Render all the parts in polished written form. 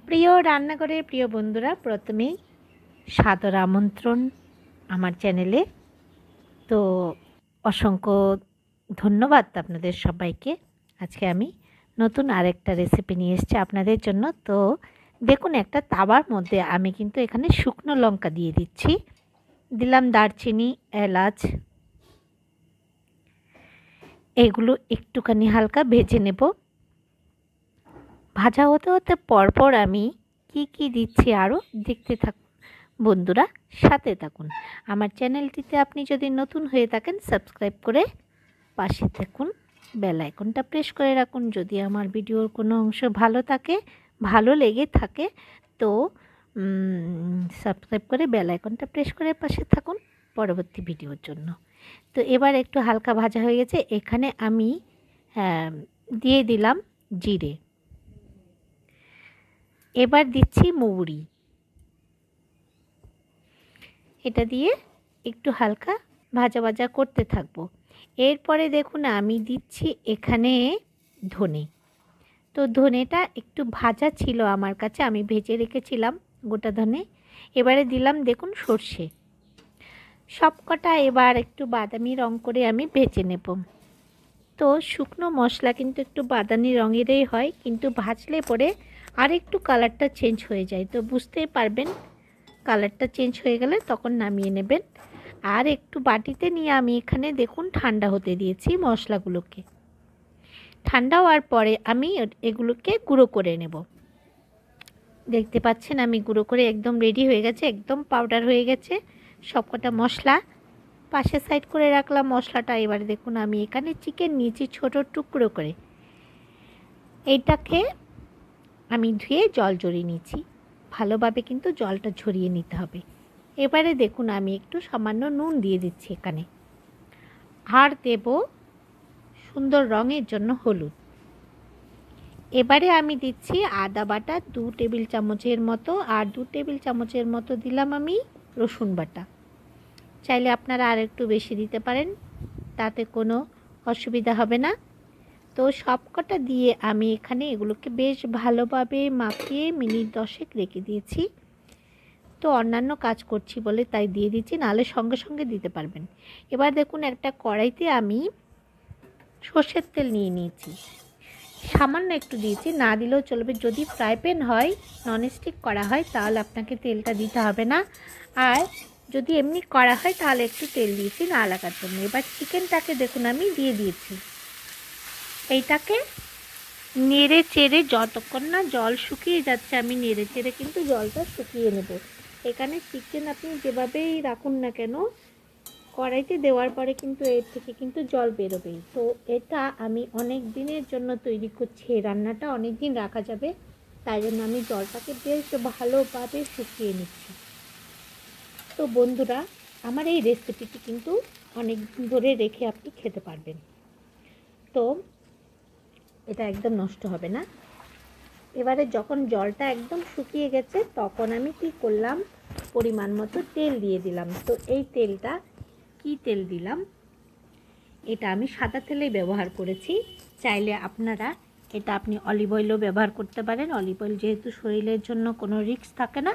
প্রিয় রান্নাঘরের প্রিয় বন্ধুরা, প্রথমেই সাদর আমন্ত্রণ আমার চ্যানেলে। তো অসংখ্য ধন্যবাদ আপনাদের সবাইকে। আজকে আমি নতুন আরেকটা রেসিপি নিয়ে এসেছি আপনাদের জন্য। তো দেখুন, একটা তাওয়ার মধ্যে আমি কিন্তু এখানে শুকনো লঙ্কা দিয়ে দিচ্ছি, দিলাম দারচিনি, এলাচ, এগুলো একটুখানি হালকা ভেজে নেব। ভাজা হতে হতে পরপর আমি কি দিচ্ছি আরও দেখতে থাকুন বন্ধুরা, সাথে থাকুন। আমার চ্যানেলটিতে আপনি যদি নতুন হয়ে থাকেন, সাবস্ক্রাইব করে পাশে থাকুন, বেল আইকনটা প্রেস করে রাখুন। যদি আমার ভিডিওর কোনো অংশ ভালো লেগে থাকে তো সাবস্ক্রাইব করে বেল আইকনটা প্রেস করে পাশে থাকুন পরবর্তী ভিডিওর জন্য। তো এবার একটু হালকা ভাজা হয়ে গেছে, এখানে আমি দিয়ে দিলাম জিরে, এবার দিচ্ছি মৌরি। এটা দিয়ে একটু হালকা ভাজা করতে থাকবো। এরপরে দেখুন আমি দিচ্ছি এখানে ধনে। তো ধনেটা একটু ভাজা ছিল আমার কাছে, আমি ভেজে রেখেছিলাম গোটা ধনে। এবারে দিলাম দেখুন সর্ষে। সবকটা এবার একটু বাদামি রং করে আমি ভেজে নেব। তো শুকনো মশলা কিন্তু একটু বাদামি রঙেরই হয়, কিন্তু ভাজলে পরে আর একটু কালারটা চেঞ্জ হয়ে যায়। তো বুঝতেই পারবেন, কালারটা চেঞ্জ হয়ে গেলে তখন নামিয়ে নেবেন। আর একটু বাটিতে নিয়ে আমি এখানে দেখুন ঠান্ডা হতে দিয়েছি মশলাগুলোকে। ঠান্ডা হওয়ার পরে আমি এগুলোকে গুঁড়ো করে নেব। দেখতে পাচ্ছেন আমি গুঁড়ো করে একদম রেডি হয়ে গেছে, একদম পাউডার হয়ে গেছে সবকটা মশলা। পাশে সাইড করে রাখলাম মশলাটা। এবারে দেখুন আমি এখানে চিকেন নিয়েছি ছোট টুকরো করে, এইটাকে আমি ধুয়ে জল ঝরিয়ে নিয়েছি। ভালোভাবে কিন্তু জলটা ঝরিয়ে নিতে হবে। এবারে দেখুন আমি একটু সামান্য নুন দিয়ে দিচ্ছি এখানে, আর দেব সুন্দর রঙের জন্য হলুদ। এবারে আমি দিচ্ছি আদা বাটা 2 টেবিল চামচের মতো, আর 2 টেবিল চামচের মতো দিলাম আমি রসুন বাটা। চাইলে আপনারা আর একটু বেশি দিতে পারেন, তাতে কোনো অসুবিধা হবে না। তো সবকটা দিয়ে আমি এখানে এগুলোকে বেশ ভালোভাবে মাখিয়ে মিনিট 10 রেখে দিয়েছি। তো অন্যান্য কাজ করছি বলে তাই দিয়ে দিচ্ছি, নাহলে সঙ্গে সঙ্গে দিতে পারবেন। এবার দেখুন একটা কড়াইতে আমি সর্ষের তেল নিয়ে নিয়েছি, সামান্য একটু দিয়েছি, না দিলেও চলবে। যদি ফ্রাই প্যান হয়, ননস্টিক করা হয়, তাহলে আপনাকে তেলটা দিতে হবে না। আর যদি এমনি করা হয় তাহলে একটু তেল দিয়েছি না লাগার জন্য। এবার চিকেনটাকে দেখুন আমি দিয়ে দিয়েছি। এইটাকে নেড়ে চেড়ে যতক্ষণ না জল শুকিয়ে যাচ্ছে, আমি নেড়ে চেড়ে কিন্তু জলটা শুকিয়ে নেব। এখানে চিকেন আপনি যেভাবেই রাখুন না কেন, কড়াইতে দেওয়ার পরে কিন্তু এর থেকে কিন্তু জল বেরোবেই। তো এটা আমি অনেক দিনের জন্য তৈরি করছি, এই রান্নাটা অনেক দিন রাখা যাবে, তাই জন্য আমি জলটাকে বেশ ভালোভাবে শুকিয়ে নিচ্ছি। তো বন্ধুরা, আমার এই রেসিপিটি কিন্তু অনেক দিন ধরে রেখে আপনি খেতে পারবেন, তো এটা একদম নষ্ট হবে না। এবারে যখন জলটা একদম শুকিয়ে গেছে, তখন আমি কি করলাম, পরিমাণ মতো তেল দিয়ে দিলাম। তো এই তেলটা কি তেল দিলাম, এটা আমি সাদা তেলেই ব্যবহার করেছি। চাইলে আপনারা এটা আপনি অলিভ অয়েলও ব্যবহার করতে পারেন। অলিভ অয়েল যেহেতু শরীরের জন্য কোনো রিস্ক থাকে না,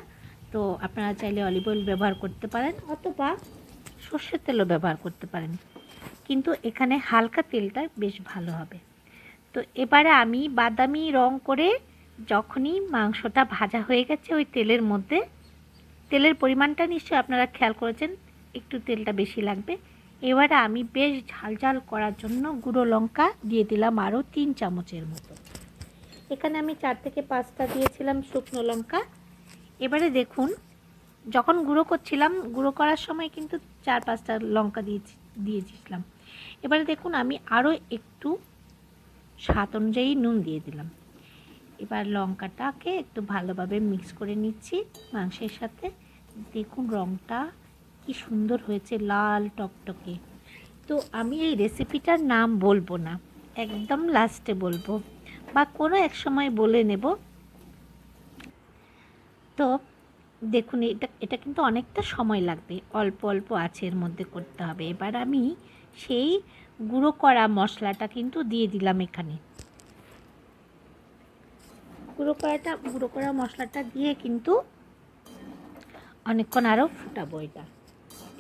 তো আপনারা চাইলে অলিভ অয়েল ব্যবহার করতে পারেন, অথবা সর্ষের তেলও ব্যবহার করতে পারেন, কিন্তু এখানে হালকা তেলটা বেশ ভালো হবে। তো এবারে আমি বাদামি রং করে যখনই মাংসটা ভাজা হয়ে গেছে ওই তেলের মধ্যে, তেলের পরিমাণটা নিশ্চয়ই আপনারা খেয়াল করেছেন, একটু তেলটা বেশি লাগবে। এবারে আমি বেশ ঝাল করার জন্য গুঁড়ো লঙ্কা দিয়ে দিলাম আরও 3 চামচের মতো। এখানে আমি 4 থেকে 5টা দিয়েছিলাম শুকনো লঙ্কা। এবারে দেখুন, যখন গুঁড়ো করছিলাম, গুঁড়ো করার সময় কিন্তু 4-5টা লঙ্কা দিয়েছিলাম। এবারে দেখুন আমি আরও একটু স্বাদ অনুযায়ী নুন দিয়ে দিলাম। এবার লঙ্কাটাকে একটু ভালোভাবে মিক্স করে নিচ্ছি মাংসের সাথে। দেখুন রঙটা কি সুন্দর হয়েছে, লাল টকটকে। তো আমি এই রেসিপিটার নাম বলবো না, একদম লাস্টে বলবো, বা কোনো এক সময় বলে নেব। তো দেখুন এটা কিন্তু অনেকটা সময় লাগবে, অল্প অল্প আঁচের মধ্যে করতে হবে। এবার আমি সেই গুঁড়ো করা মশলাটা কিন্তু দিয়ে দিলাম এখানে। গুঁড়ো করা মশলাটা দিয়ে কিন্তু অনেকক্ষণ আরও ফুটাবো।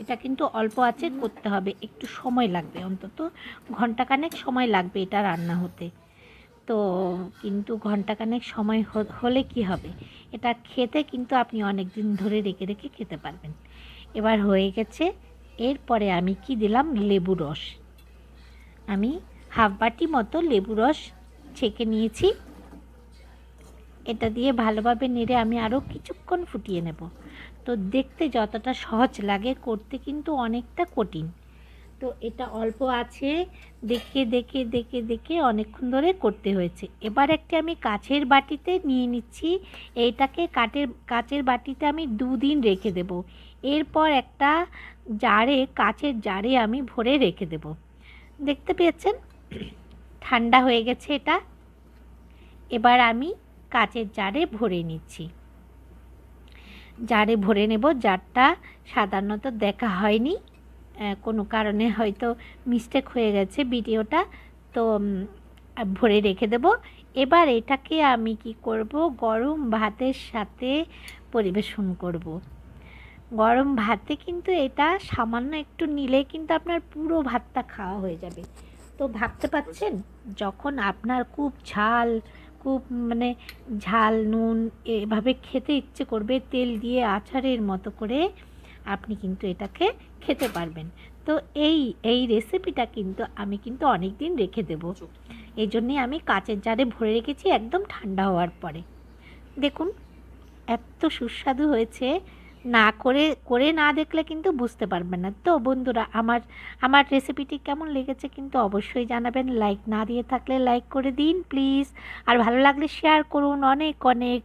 এটা কিন্তু অল্প আঁচে করতে হবে, একটু সময় লাগবে, অন্তত ঘন্টাখানেক সময় লাগবে এটা রান্না হতে। তো কিন্তু ঘন্টাখানেক সময় হলে কি হবে, এটা খেতে কিন্তু আপনি অনেক দিন ধরে রেখে রেখে খেতে পারবেন। এবার হয়ে গেছে। এরপরে আমি কি দিলাম, লেবু রস। আমি হাফ বাটি মতো লেবু রস ছেঁকে নিয়েছি। এটা দিয়ে ভালোভাবে নেড়ে আমি আরও কিছুক্ষণ ফুটিয়ে নেব। তো দেখতে যতটা সহজ লাগে, করতে কিন্তু অনেকটা কঠিন। তো এটা অল্প আছে দেখে দেখে দেখে দেখে অনেকক্ষণ ধরে করতে হয়েছে। এবার একটি আমি কাচের বাটিতে নিয়ে নিচ্ছি। এইটাকে কাচের বাটিতে আমি 2 দিন রেখে দেব। এরপর একটা কাচের জারে আমি ভরে রেখে দেব। দেখতে পেয়েছেন ঠান্ডা হয়ে গেছে এটা। এবার আমি কাচের জারে ভরে নিচ্ছি। জারে ভরে নেব। জারটা সাধারণত দেখা হয়নি, কোনো কারণে হয়তো মিস্টেক হয়ে গেছে ভিডিওটা, তো ভরে রেখে দেব। এবার এটাকে আমি কি করব, গরম ভাতের সাথে পরিবেশন করব। গরম ভাতে কিন্তু এটা সামান্য একটু নিলে কিন্তু আপনার পুরো ভাতটা খাওয়া হয়ে যাবে। তো ভাবতে পারছেন, যখন আপনার খুব ঝাল নুন এভাবে খেতে ইচ্ছে করবে, তেল দিয়ে আচারের মতো করে আপনি কিন্তু এটাকে খেতে পারবেন। তো এই রেসিপিটা কিন্তু আমি অনেক দিন রেখে দেব। এই জন্যে আমি কাচের জারে ভরে রেখেছি একদম ঠান্ডা হওয়ার পরে। দেখুন এত সুস্বাদু হয়েছে, করে না দেখলে কিন্তু বুঝতে পারবেন না। তো বন্ধুরা, আমার রেসিপিটি কেমন লেগেছে কিন্তু অবশ্যই জানাবেন। লাইক না দিয়ে থাকলে লাইক করে দিন প্লিজ, আর ভালো লাগলে শেয়ার করুন। অনেক অনেক